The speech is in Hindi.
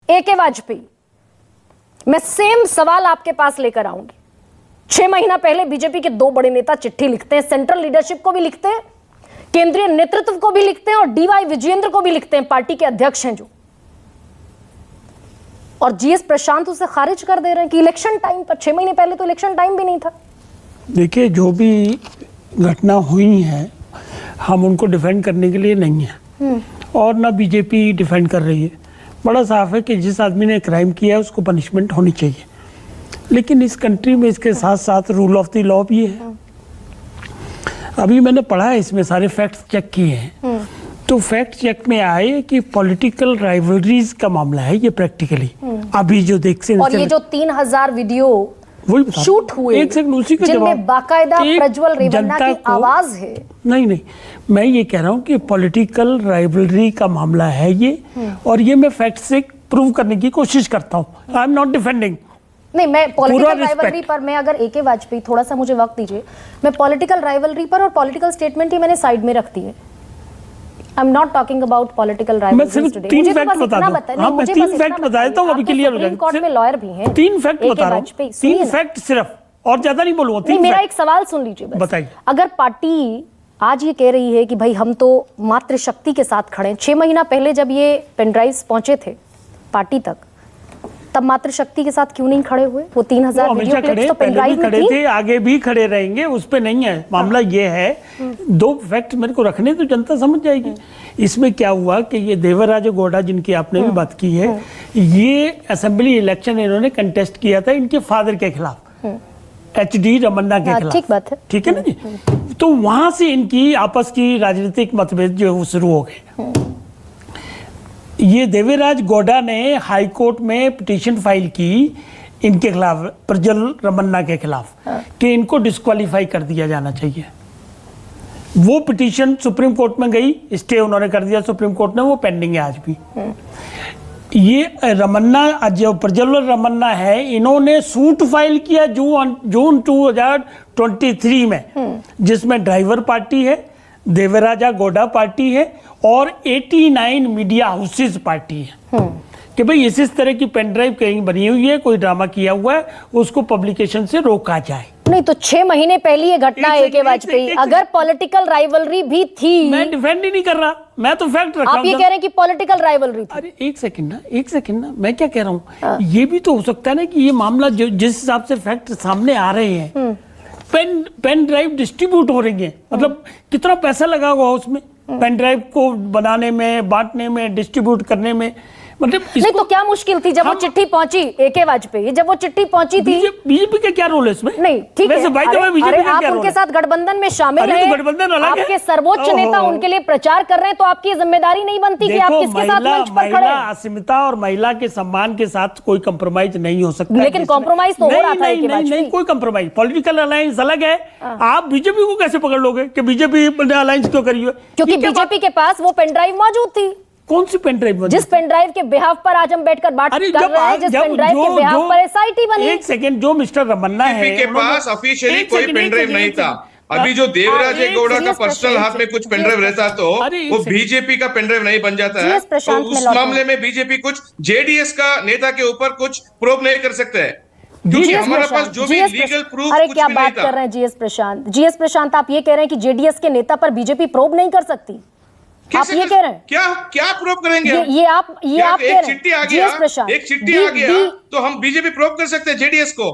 AK वाजपेयी, मैं सेम सवाल आपके पास लेकर आऊंगी। 6 महीना पहले बीजेपी के 2 बड़े नेता चिट्ठी लिखते हैं, सेंट्रल लीडरशिप को भी लिखते हैं, केंद्रीय नेतृत्व को भी लिखते हैं और DY विजयेंद्र को भी लिखते हैं, पार्टी के अध्यक्ष हैं जो, और GS प्रशांत उसे खारिज कर दे रहे हैं कि इलेक्शन टाइम पर। 6 महीने पहले तो इलेक्शन टाइम भी नहीं था। देखिए, जो भी घटना हुई है हम उनको डिफेंड करने के लिए नहीं है और ना बीजेपी डिफेंड कर रही है। बड़ा साफ है कि जिस आदमी ने क्राइम किया है उसको पनिशमेंट होनी चाहिए, लेकिन इस कंट्री में इसके साथ साथ रूल ऑफ द लॉ भी है। अभी मैंने पढ़ा है, इसमें सारे फैक्ट्स चेक किए हैं, तो फैक्ट चेक में आए कि पॉलिटिकल राइवलरीज का मामला है ये प्रैक्टिकली अभी जो देख से। और ये जो 3000 वीडियो शूट हुए, एक सेकंड, उसी का जिनमें बाकायदा प्रज्वल रेवन्ना की आवाज है। नहीं, मैं ये कह रहा हूँ कि पॉलिटिकल राइवलरी का मामला है ये, और ये मैं फैक्ट से प्रूव करने की कोशिश करता हूँ। I am not defending. नहीं, मैं पॉलिटिकल राइवलरी पर, मैं अगर AK वाजपेयी, थोड़ा सा मुझे वक्त दीजिए, मैं पॉलिटिकल राइवलरी पर और पॉलिटिकल स्टेटमेंट ही मैंने साइड में रख दी है। I am not talking about political rivalries today. तीन फैक्ट बता दूं। मैं 3 फैक्ट बता देता हूं, अभी क्लियर हो जाएगा। कोर्ट में लॉयर भी हैं। 3 फैक्ट बता रहा हूं, 3 फैक्ट सिर्फ, और ज्यादा नहीं बोलूंगा। 3 मेरा एक सवाल सुन लीजिए बस। बताइए। अगर पार्टी आज ये कह रही है कि भाई हम तो मातृशक्ति के साथ खड़े हैं, 6 महीना पहले जब ये पेनड्राइव्स पहुंचे थे पार्टी तक, तब मातृशक्ति के साथ क्यों नहीं खड़े हुए? वो 3000 वीडियो क्लिप्स तो पेनड्राइव में थी। आगे भी खड़े रहेंगे, उस पे नहीं है मामला। ये है 2 फैक्ट मेरे को रखने तो जनता समझ जाएगी। इसमें क्या हुआ कि ये देवराज गौड़ा जिनकी आपने भी बात की है, ये असेंबली इलेक्शन इन्होंने कंटेस्ट किया था इनके फादर के खिलाफ, HD रमन्ना के खिलाफ। ठीक बात है, ठीक है ना जी। तो वहां से इनकी आपस की राजनीतिक मतभेद जो शुरू हो गए। ये देवराज गौड़ा ने हाई कोर्ट में पिटीशन फाइल की इनके खिलाफ, प्रज्वल रमन्ना के खिलाफ, कि इनको डिस्क्वालीफाई कर दिया जाना चाहिए। वो पिटीशन सुप्रीम कोर्ट में गई, स्टे उन्होंने कर दिया सुप्रीम कोर्ट ने, वो पेंडिंग है आज भी। ये रमन्ना, जो प्रज्वल रमन्ना है, इन्होंने सूट फाइल किया जून 2023 में, जिसमें ड्राइवर पार्टी है, देवराजा गौड़ा पार्टी है और 89 मीडिया हाउसेस पार्टी है, कि भाई इस तरह की पेनड्राइव कहीं बनी हुई है, कोई ड्रामा किया हुआ है, उसको पब्लिकेशन से रोका जाए। नहीं तो 6 महीने पहले ये घटना है AK वाजपेयी, अगर पॉलिटिकल राइवलरी भी थी। मैं डिफेंड ही नहीं कर रहा, मैं तो फैक्ट रख रहा हूं। आप ये कह रहे हैं कि पॉलिटिकल राइवलरी थी। अरे एक सेकंड ना, मैं क्या कह रहा हूँ, ये भी तो हो सकता है ना कि ये मामला जिस हिसाब से फैक्ट सामने आ रहे हैं, पेन ड्राइव डिस्ट्रीब्यूट हो रही है, मतलब कितना पैसा लगा हुआ उसमें, पेन ड्राइव को बनाने में, बांटने में, डिस्ट्रीब्यूट करने में, मतलब नहीं तो क्या मुश्किल थी जब वो चिट्ठी पहुंची AK वाजपेयी, जब वो चिट्ठी पहुंची थी? बीजेपी का क्या रोल है इसमें? नहीं ठीक है, अरे आप उनके साथ गठबंधन में शामिल हैं, आपके सर्वोच्च नेता उनके लिए प्रचार कर रहे हैं, तो आपकी जिम्मेदारी नहीं बनती कि आप किसके साथ मंच पर खड़े? अस्मिता और महिला के सम्मान के साथ कोई कंप्रोमाइज नहीं हो सकता। लेकिन कॉम्प्रोमाइज तो हो रहा था। नहीं, कोई कंप्रोमाइज, पॉलिटिकल अलायंस अलग है। आप बीजेपी को कैसे पकड़ लोगे कि बीजेपी ने अलायंस क्यों करी है? क्योंकि बीजेपी के पास वो पेनड्राइव मौजूद थी। कौन सी पेनड्राइव? जिस पेनड्राइव के बिहाफ पर आज हम बैठकर बात कर रहे हैं, जिस पेनड्राइव के बिहाफ पर SIT बनी। एक सेकंड, जो मिस्टर रमन्ना है के पास ऑफिशियली कोई पेनड्राइव नहीं था। अभी जो देवराज गौड़ा का पर्सनल हाथ में कुछ पेनड्राइव रहता तो वो बीजेपी का पेनड्राइव नहीं बन जाता है। तो उस मामले में बीजेपी कुछ JDS का नेता के ऊपर कुछ प्रूव नहीं कर सकते है, क्योंकि हमारे पास जो भी लीगल प्रूफ अरे क्या बात कर रहे हैं GS प्रशांत, आप ये कह रहे हैं कि JDS के नेता पर बीजेपी प्रोब नहीं कर सकती? आप ये कह रहे हैं? क्या प्रूव करेंगे? ये आप कह रहे हैं। एक चिट्ठी आ गया तो हम बीजेपी प्रूव कर सकते हैं JDS को?